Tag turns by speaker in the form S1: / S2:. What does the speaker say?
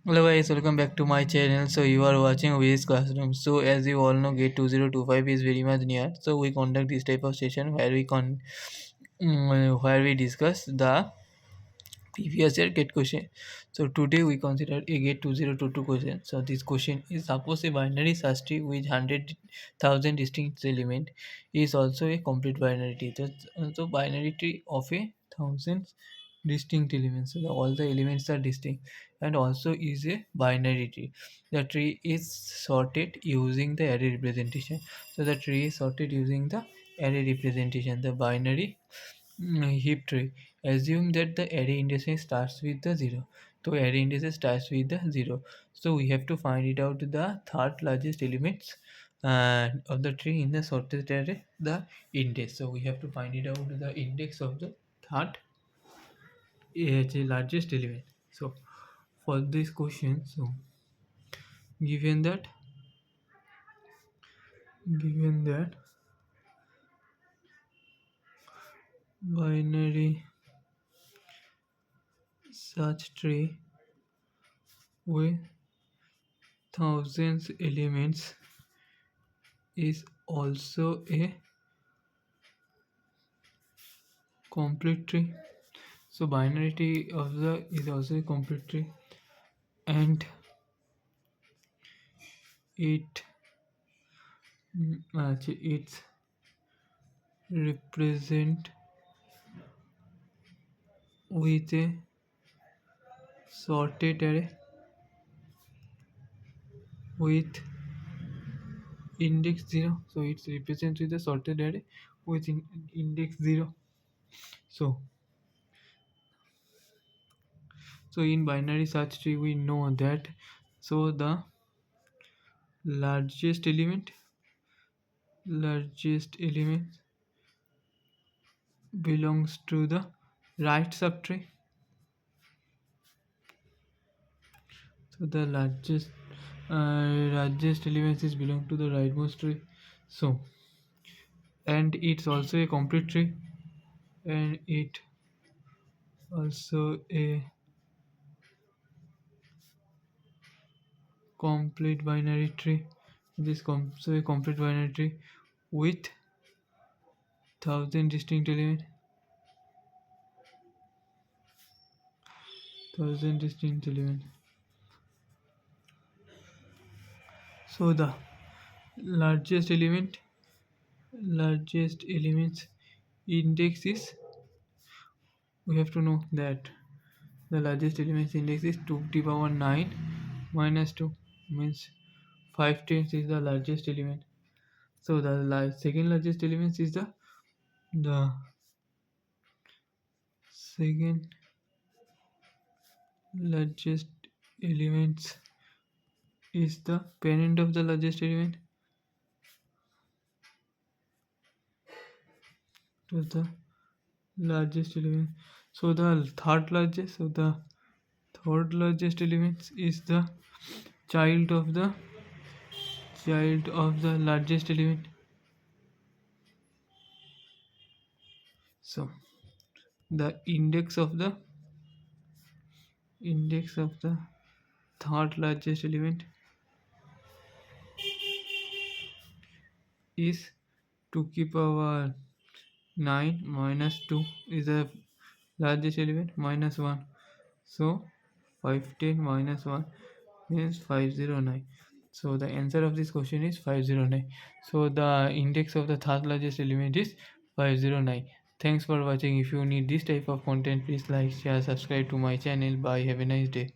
S1: Hello guys, welcome back to my channel. So you are watching V's Classroom. So as you all know, Gate 2025 is very much near. So we conduct this type of session where where we discuss the previous year Gate question. So today we consider a Gate 2022 question. So this question is suppose a binary search tree with 100,000 distinct element is also a complete binary tree. That's also binary tree of a thousand distinct elements. So all the elements are distinct and also is a binary tree. The tree is sorted using the array representation. So the tree is sorted using the array representation. The binary heap tree. Assume that the array indices starts with the 0. So array indices starts with the 0. So we have to find it out the third largest elements of the tree in the sorted array, the index. So we have to find it out the index of the third largest element. So for this question, so given that given that binary search tree with thousands elements is also a complete tree. So binary tree of the is also a complete tree, and it it's represent with a sorted array with index 0. So it's represents with a sorted array with index 0. So in binary search tree we know that so the largest element largest element belongs to the right subtree. So the largest elements is belong to the rightmost tree. So and it's also a complete tree, and it also a complete binary tree. So a complete binary tree with thousand distinct element, thousand distinct element. So the largest element, largest elements index is, we have to know that the largest elements index is 2 to the power 9 minus 2 means 5 tenths is the largest element. So the second largest element is the second largest elements is the parent of the largest element to the largest element. So the third largest element is the child of the largest element. So the index of the third largest element is 2 to the power 9 minus 2 is the largest element minus 1. So 510 minus 1 means 509. So the answer of this question is 509. So the index of the third largest element is 509. Thanks for watching. If you need this type of content, please like, share, subscribe to my channel. Bye. Have a nice day.